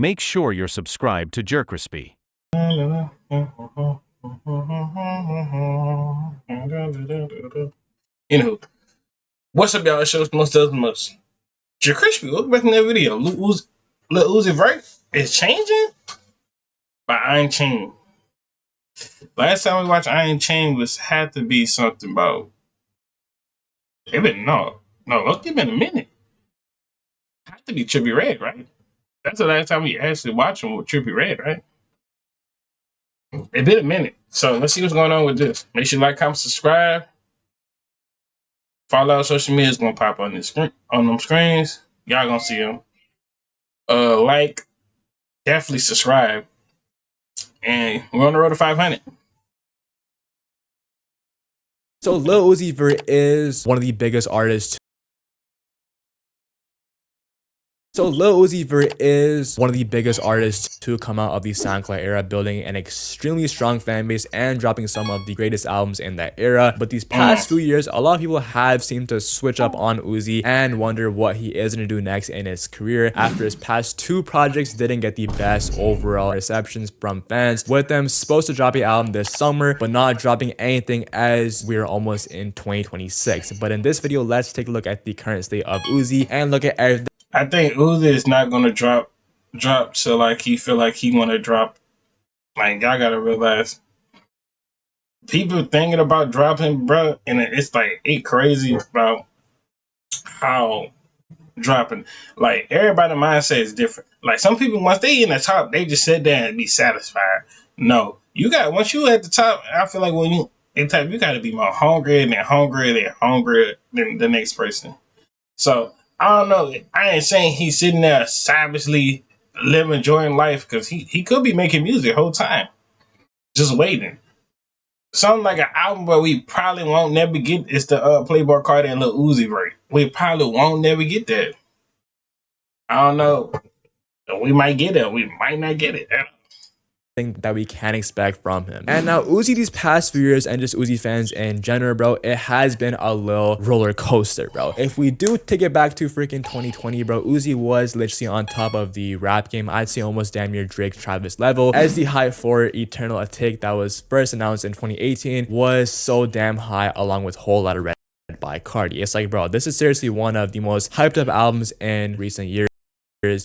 make sure you're subscribed to JerCrispy. Anywho, what's up, y'all? It shows most of the most. JerCrispy, welcome back in that video. Lil Uzi Vert is changing by Iron Chain. Last time we watched Iron Chain had to be something about. It's been it's been a minute. Had to be Trippie Redd, right? That's the last time we actually watched him with Trippie Redd, right? It's been a minute. So let's see what's going on with this. Make sure you like, comment, subscribe. Follow our social media is gonna pop on the screen, on them screens. Y'all gonna see them. Like, definitely subscribe. And we're on the road to 500. So Lil Uzi Vert is one of the biggest artists. To come out of the SoundCloud era, building an extremely strong fan base and dropping some of the greatest albums in that era. But these past few years, a lot of people have seemed to switch up on Uzi and wonder what he is going to do next in his career after his past two projects didn't get the best overall receptions from fans, with them supposed to drop an album this summer but not dropping anything as we're almost in 2026. But in this video, let's take a look at the current state of Uzi and look at everything. I think Uzi is not gonna drop till like he feel like he wanna drop. Like, y'all gotta realize, people thinking about dropping, bro, and it's like crazy about how dropping. Like, everybody's mindset is different. Like, some people, once they in the top, they just sit there and be satisfied. No, once you at the top, I feel like when you in top, you gotta be more hungry than the next person. So I don't know. I ain't saying he's sitting there savagely enjoying life, because he could be making music the whole time, just waiting. Something like an album where we probably won't never get is the Playboy Cardi and Lil Uzi Vert. We probably won't never get that. I don't know. We might get it. We might not get it. That we can expect from him. And now Uzi these past few years, and just Uzi fans in general, bro, it has been a little roller coaster, bro. If we do take it back to freaking 2020, bro, Uzi was literally on top of the rap game. I'd say almost damn near Drake, Travis level, as the hype for Eternal Atake that was first announced in 2018 was so damn high, along with Whole Lotta Red by Cardi. It's like, bro, this is seriously one of the most hyped up albums in recent years,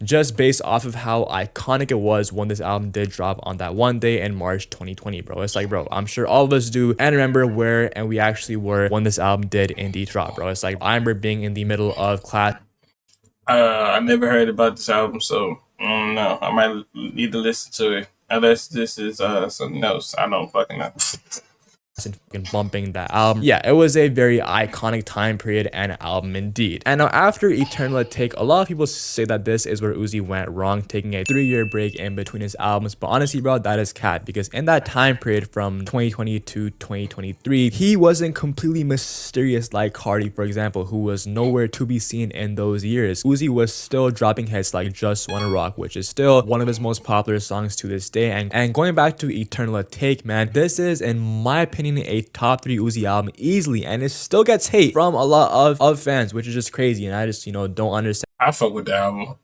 just based off of how iconic it was when this album did drop on that one day in March 2020, bro. It's like, bro, I'm sure all of us do and remember where and we actually were when this album did indeed drop, bro. It's like, I remember being in the middle of class. I never heard about this album, so I don't know. I might need to listen to it, unless this is something else. I don't fucking know. And fucking bumping that album. Yeah, it was a very iconic time period and album indeed. And now after Eternal Atake, a lot of people say that this is where Uzi went wrong, taking a 3-year break in between his albums. But honestly, bro, that is cat, because in that time period from 2020 to 2023, he wasn't completely mysterious like Cardi, for example, who was nowhere to be seen in those years. Uzi was still dropping hits like Just Wanna Rock, which is still one of his most popular songs to this day. And going back to Eternal Atake, man, this is, in my opinion, a top 3 Uzi album easily, and it still gets hate from a lot of fans, which is just crazy, and I just, don't understand. I fuck with the album.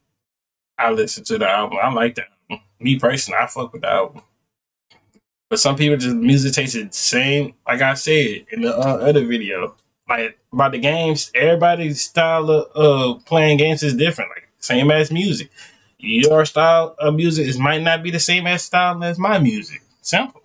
I listen to the album. I like the album. Me personally, I fuck with the album. But some people just, music tastes the same. Like I said in the other video, like about the games, everybody's style of playing games is different. Like, same as music. Your style of music might not be the same as style as my music. Simple.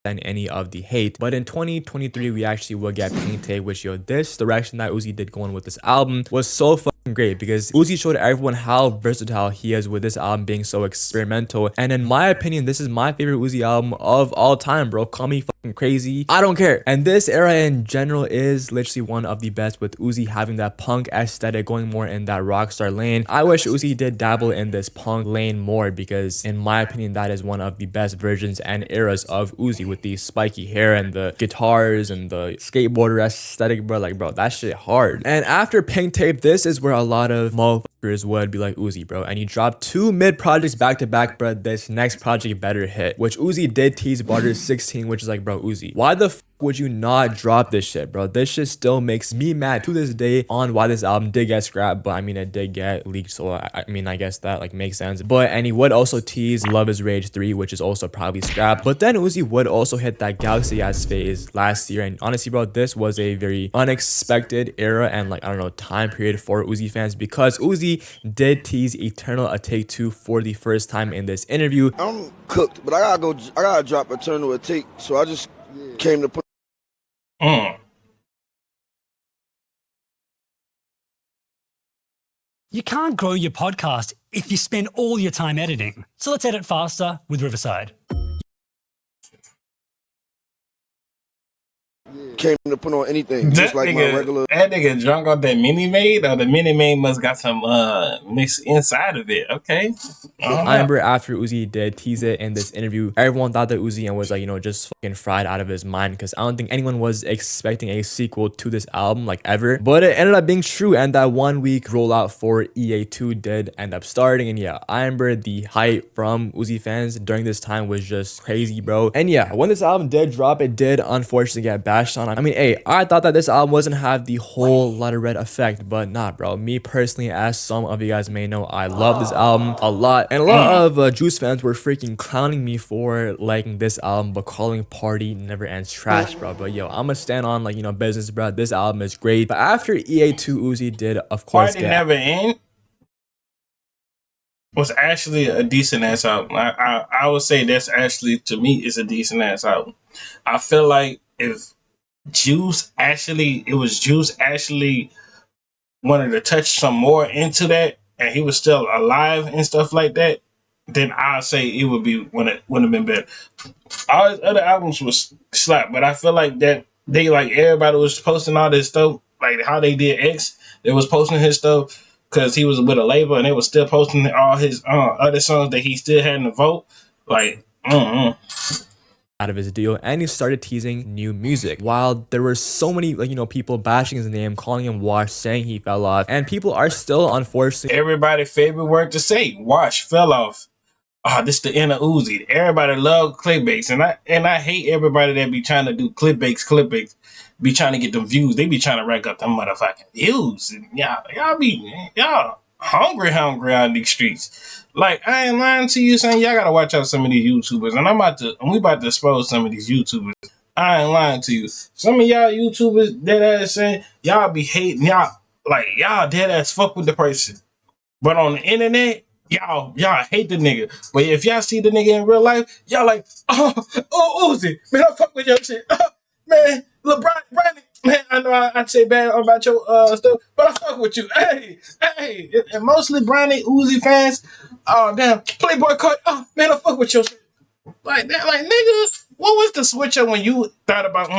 Than any of the hate. But in 2023, we actually will get Paint Tape, which, this direction that Uzi did going with this album was so fucking great, because Uzi showed everyone how versatile he is with this album being so experimental. And in my opinion, this is my favorite Uzi album of all time, bro. Call me fucking crazy, I don't care. And this era in general is literally one of the best, with Uzi having that punk aesthetic, going more in that rockstar lane. I wish Uzi did dabble in this punk lane more, because in my opinion, that is one of the best versions and eras of Uzi, with the spiky hair and the guitars and the skateboarder aesthetic, bro. Like, bro, that shit hard. And after Pink Tape, this is where a lot of motherfuckers would be like, Uzi, bro, and you dropped 2 mid projects back to back, bro. This next project better hit, which Uzi did tease Barter 16, which is like, bro, Uzi, why the would you not drop this shit, bro? This shit still makes me mad to this day on why this album did get scrapped, but I mean, it did get leaked, so I mean, I guess that like makes sense. But and he would also tease Love Is Rage 3, which is also probably scrapped. But then Uzi would also hit that Galaxy ass phase last year, and honestly, bro, this was a very unexpected era and like I don't know time period for Uzi fans, because Uzi did tease Eternal A Take Two for the first time in this interview. I'm cooked, but I gotta drop Eternal A Take, so I just came to put. You can't grow your podcast if you spend all your time editing. So let's edit faster with Riverside. Came to put on anything, just like my regular. That nigga drunk off that Mini Maid, or the Mini Maid must got some mix inside of it. Okay. I remember after Uzi did tease it in this interview, everyone thought that Uzi was like, you know, just fucking fried out of his mind, because I don't think anyone was expecting a sequel to this album like ever. But it ended up being true, and that 1 week rollout for EA2 did end up starting. And yeah, I remember the hype from Uzi fans during this time was just crazy, bro. And yeah, when this album did drop, it did unfortunately get bashed on. I mean, hey, I thought that this album wasn't have the whole Letter Red effect, but nah, bro. Me personally, as some of you guys may know, I love this album a lot, and a lot of Juice fans were freaking clowning me for liking this album, but calling Party Never Ends trash, bro. But yo, I'ma stand on like, you know, business, bro. This album is great. But after EA2, Uzi did, of course, Party Never Ends was actually a decent ass album. I would say that's actually, to me, is a decent ass album. I feel like if Juice actually wanted to touch some more into that, and he was still alive and stuff like that, then I'd say it would have been better. All his other albums was slap, but I feel like that they like everybody was posting all this stuff, like how they did X. They was posting his stuff because he was with a label, and they was still posting all his other songs that he still hadn't to vote. Like, out of his deal, and he started teasing new music. While there were so many, like, you know, people bashing his name, calling him Wash, saying he fell off, and people are still, unfortunately, everybody's favorite word to say, Wash fell off. This is the inner Uzi. Everybody love clickbaits, and I hate everybody that be trying to do clickbaits, be trying to get them views. They be trying to rack up them motherfucking views. And y'all hungry on these streets. Like, I ain't lying to you, saying y'all gotta watch out some of these YouTubers, and we about to expose some of these YouTubers. I ain't lying to you. Some of y'all YouTubers dead ass saying y'all be hating, y'all dead ass fuck with the person, but on the internet y'all hate the nigga. But if y'all see the nigga in real life, y'all like, oh Uzi, man, I fuck with your shit. Man, LeBron, Brandon, man, I know I say bad about your stuff, but I fuck with you. Hey, and mostly Brandon Uzi fans. Oh damn, Playboy Card. Oh man, I fuck with your shit. Like that, like nigga, what was the switcher when you thought about,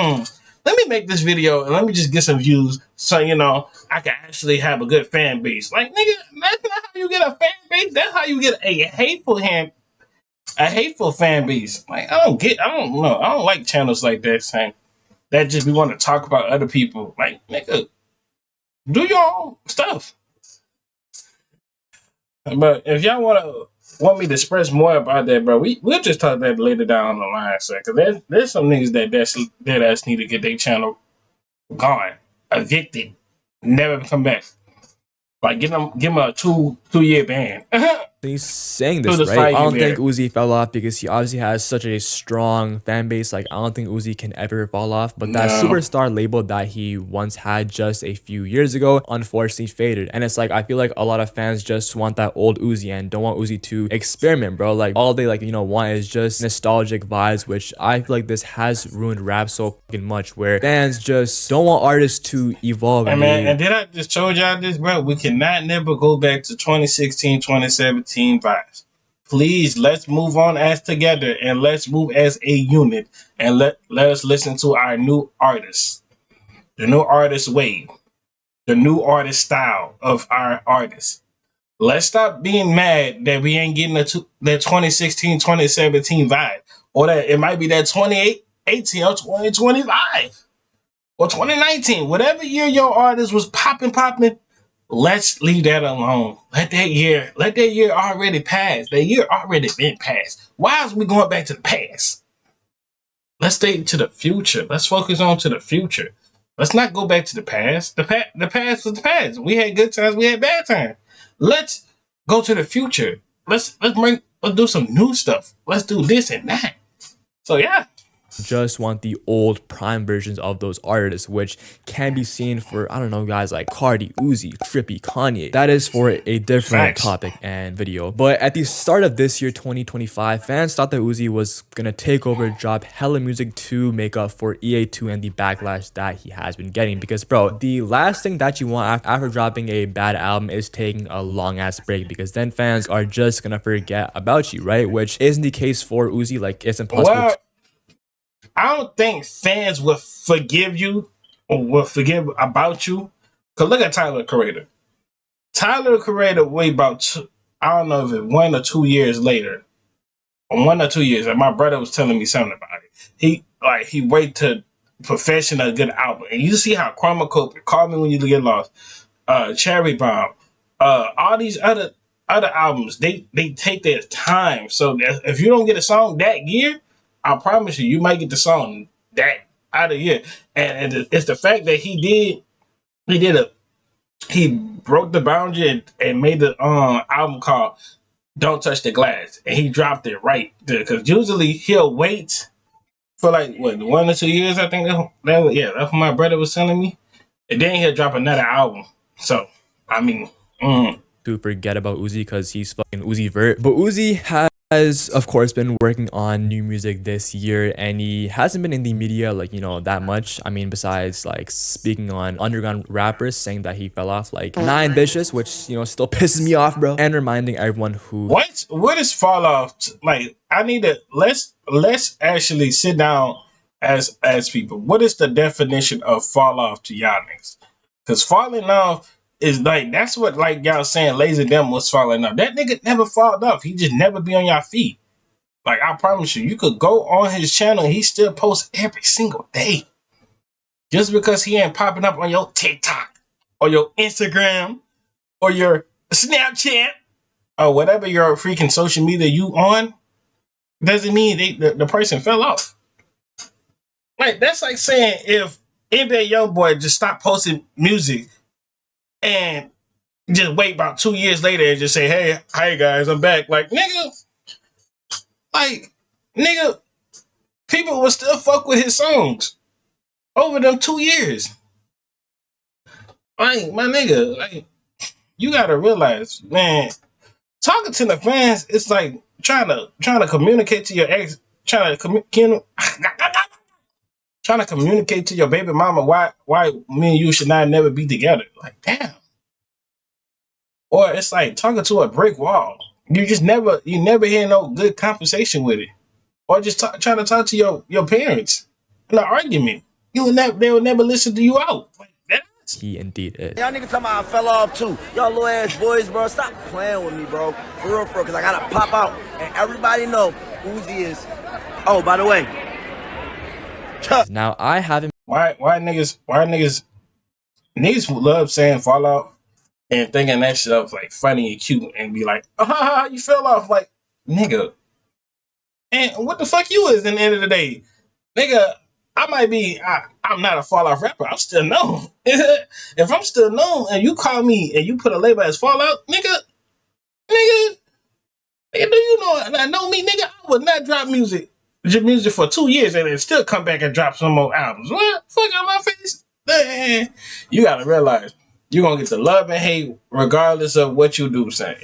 let me make this video and let me just get some views so, you know, I can actually have a good fan base. Like, nigga, that's not how you get a fan base. That's how you get a hateful fan base. Like, I don't know. I don't like channels like that saying that just we want to talk about other people. Like, nigga, do your own stuff. But if y'all want me to express more about that, bro, we'll just talk that later down the line, sir. Because there's some niggas that ass need to get their channel gone, evicted, never come back. Like, give him a two-year ban. He's saying this, right? I don't think Uzi fell off because he obviously has such a strong fan base. Like, I don't think Uzi can ever fall off. But that superstar label that he once had just a few years ago, unfortunately faded. And it's like, I feel like a lot of fans just want that old Uzi and don't want Uzi to experiment, bro. Like, all they, like, you know, want is just nostalgic vibes, which I feel like this has ruined rap so fucking much, where fans just don't want artists to evolve. And man, and did I just told y'all this, bro? We cannot never go back to 2016, 2017 vibes. Please, let's move on as together, and let's move as a unit, and let us listen to our new artists, the new artist wave, the new artist style of our artists. Let's stop being mad that we ain't getting that 2016, 2017 vibe, or that it might be that 2018 or 2025 or 2019, whatever year your artist was popping. Let's leave that alone. Let that year already pass. That year already been passed. Why is we going back to the past? let's stay to the future. Let's focus on to the future. Let's not go back to the past. The past was the past. We had good times. We had bad times. Let's go to the future. Let's do some new stuff. Let's do this and that. So yeah. Just want the old prime versions of those artists, which can be seen for, I don't know, guys like Cardi, Uzi, Trippy, Kanye. That is for a different topic and video. But at the start of this year, 2025, fans thought that Uzi was gonna take over, drop hella music to make up for EA2 and the backlash that he has been getting. Because bro, the last thing that you want after dropping a bad album is taking a long ass break, because then fans are just gonna forget about you, right? Which isn't the case for Uzi. Like, it's impossible. Well, I don't think fans will forgive you or will forgive about you. Cause look at Tyler Creator. Tyler Creator way about I don't know if it's 1 or 2 years later, or 1 or 2 years. And my brother was telling me something about it. He wait to perfection a good album, and you see how Chromacopia, Call Me When You Get Lost, Cherry Bomb, all these other albums, they take their time. So if you don't get a song that year, I promise you, you might get the song that out of here. And it's the fact that he broke the boundary and made the album called Don't Touch the Glass. And he dropped it right there. Because usually he'll wait for like, 1 or 2 years, I think. That's what my brother was telling me. And then he'll drop another album. So, I mean, to forget about Uzi because he's fucking Uzi Vert. But Uzi has, of course, been working on new music this year, and he hasn't been in the media, like, you know, that much. I mean, besides like speaking on underground rappers saying that he fell off like 9 bitches, which, you know, still pisses me off, bro. And reminding everyone who what is fall off? Like, I need to let's actually sit down as people. What is the definition of fall off to y'all niggas? Because falling off is like, that's what, like y'all saying Lazy Dem was falling off. That nigga never fall off. He just never be on y'all feet. Like, I promise you, you could go on his channel and he still posts every single day. Just because he ain't popping up on your TikTok or your Instagram or your Snapchat or whatever your freaking social media you on, doesn't mean the person fell off. Like, that's like saying if NBA Youngboy just stopped posting music and just wait about 2 years later and just say, hey guys, I'm back. Like, nigga, people will still fuck with his songs over them 2 years. Like, my nigga, like, you gotta realize, man, talking to the fans, it's like trying to communicate to your ex, trying to communicate to your baby mama why me and you should not never be together. Like, damn. Or it's like talking to a brick wall. You never hear no good conversation with it. Or just trying to talk to your parents in an argument. They will never listen to you out. Like, that's he indeed is. Y'all niggas talking about I fell off too. Y'all little ass boys, bro. Stop playing with me, bro. For real, because I gotta pop out. And everybody know Uzi is. Oh, by the way. Now I haven't. Why niggas love saying fall off and thinking that shit up like funny and cute and be like, you fell off, like, nigga. And what the fuck you is in the end of the day? Nigga, I'm not a fall off rapper. I'm still known. If I'm still known and you call me and you put a label as Fallout, nigga, do you know me, nigga? I would not drop music for 2 years and then still come back and drop some more albums. What? Fuck out my face. Man, you gotta realize you're gonna get the love and hate regardless of what you do, son.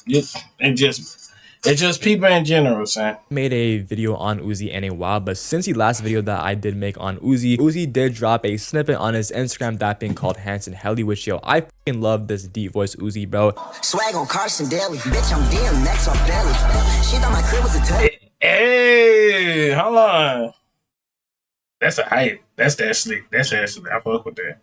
It's just people in general, son. Made a video on Uzi in a while, but since the last video that I did make on Uzi did drop a snippet on his Instagram, that being called Hanson Helly, which, yo, I fucking love this deep voice Uzi, bro. Swag on Carson Daly, bitch, I'm DMX off belly. Shit on my crib was a tell. Hey, hold on. That's a hype. That's that slick. That's that slick. I fuck with that.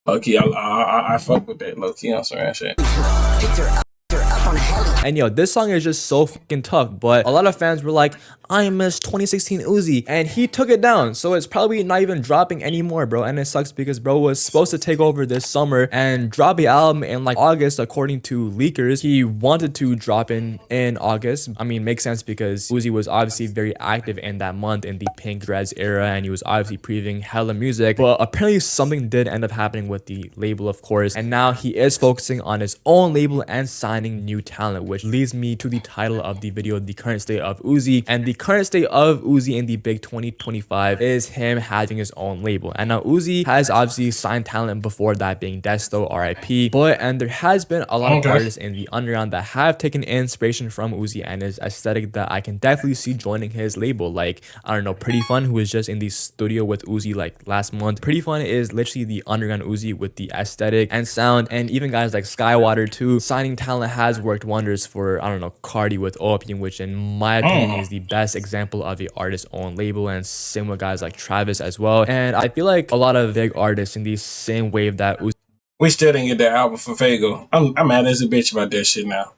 Low key, I fuck with that. Low key on some shit. Picked her up on a heli. And yo, this song is just so fucking tough, but a lot of fans were like, I miss 2016 Uzi, and he took it down, so it's probably not even dropping anymore, bro. And it sucks because bro was supposed to take over this summer and drop the album in like August, according to leakers. He wanted to drop in August. I mean, makes sense because Uzi was obviously very active in that month in the Pink Dreads era, and he was obviously previewing hella music, but apparently something did end up happening with the label, of course, and now he is focusing on his own label and signing new talent, which leads me to the title of the video, The Current State of Uzi. And the current state of Uzi in the big 2025 is him having his own label. And now Uzi has obviously signed talent before that, being Desto, RIP, and there has been a lot of artists in the underground that have taken inspiration from Uzi and his aesthetic that I can definitely see joining his label. Like, I don't know, Pretty Fun, who was just in the studio with Uzi like last month. Pretty Fun is literally the underground Uzi with the aesthetic and sound, and even guys like Skywater too. Signing talent has worked wonders for, I don't know, Cardi with Opium, which in my opinion is the best example of the artist's own label, and same with guys like Travis as well. And I feel like a lot of big artists in the same wave that Uzi. We still didn't get that album for Fago. I'm mad as a bitch about that shit now.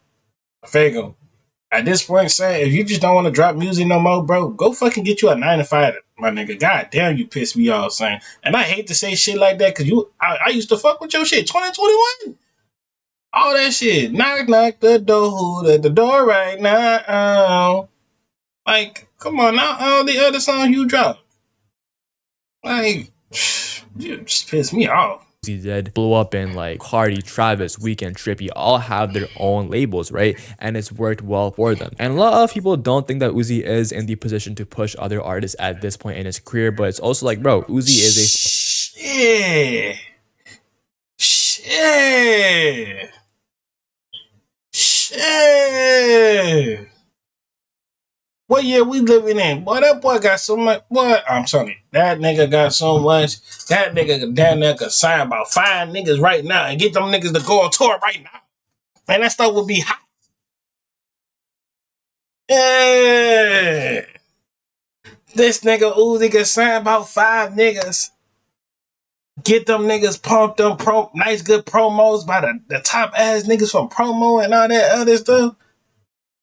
Fago, at this point, say if you just don't want to drop music no more, bro, go fucking get you a 9 to 5, my nigga. God damn, you piss me off, saying. And I hate to say shit like that because I used to fuck with your shit. 2021, all that shit. Knock knock the door, who's at the door right now? Like, come on, now all the other songs you dropped, like, you just piss me off. Uzi did blow up in like Cardi, Travis, Weeknd, Trippie, all have their own labels, right? And it's worked well for them. And a lot of people don't think that Uzi is in the position to push other artists at this point in his career, but it's also like, bro, Uzi is a shit. What year we living in? Boy, that boy got so much. Boy, I'm telling you, that nigga got so much. That nigga down there could sign about 5 niggas right now and get them niggas to go on tour right now. And that stuff would be hot. Yeah. This nigga Uzi could sign about 5 niggas. Get them niggas pumped up, nice good promos by the top ass niggas from promo and all that other stuff.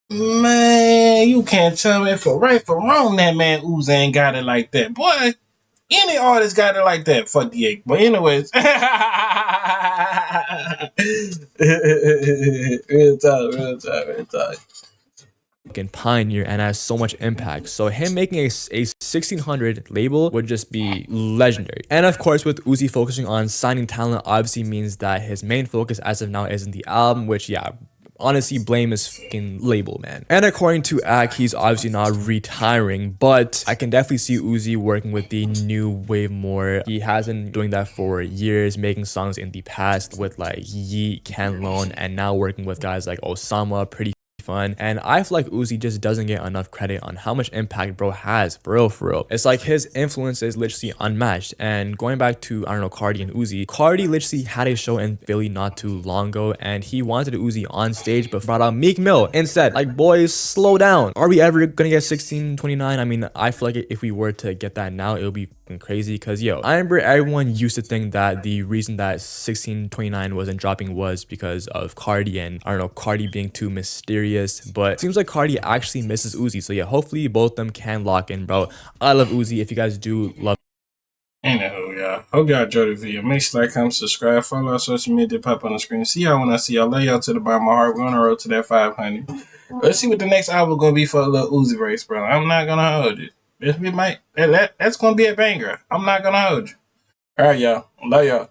Man, you can't tell me for right for wrong that man Uzi ain't got it like that. Boy, any artist got it like that. Fuck the 8. But anyways. Real talk. Pioneer and has so much impact, so him making a 1600 label would just be legendary. And of course, with Uzi focusing on signing talent obviously means that his main focus as of now isn't the album, which yeah, honestly, blame his fucking label, man. And according to Ak, he's obviously not retiring, but I can definitely see Uzi working with the new wave more. He has been doing that for years, making songs in the past with like Yeet, Ken Lone, and now working with guys like Osama, Pretty Fun. And I feel like Uzi just doesn't get enough credit on how much impact bro has, for real. It's like his influence is literally unmatched. And going back to, I don't know, Cardi and Uzi, Cardi literally had a show in Philly not too long ago, and he wanted Uzi on stage but brought out Meek Mill instead. Like, boys, slow down. Are we ever gonna get 1629? I mean, I feel like if we were to get that now, it would be crazy, because yo, I remember everyone used to think that the reason that 1629 wasn't dropping was because of Cardi, and I don't know, Cardi being too mysterious, but it seems like Cardi actually misses Uzi. So yeah, hopefully both of them can lock in, bro. I love Uzi. If you guys do love. Anywho, y'all, hope y'all enjoyed the video. Make sure to like, comment, subscribe, follow our social media, pop on the screen. See y'all when I see y'all. Love y'all to the bottom of my heart. We're on the road to that 500. Let's see what the next album gonna be for a little Uzi race, bro. I'm not gonna hold it. That's gonna be a banger. I'm not gonna hold you. All right, y'all. Love y'all.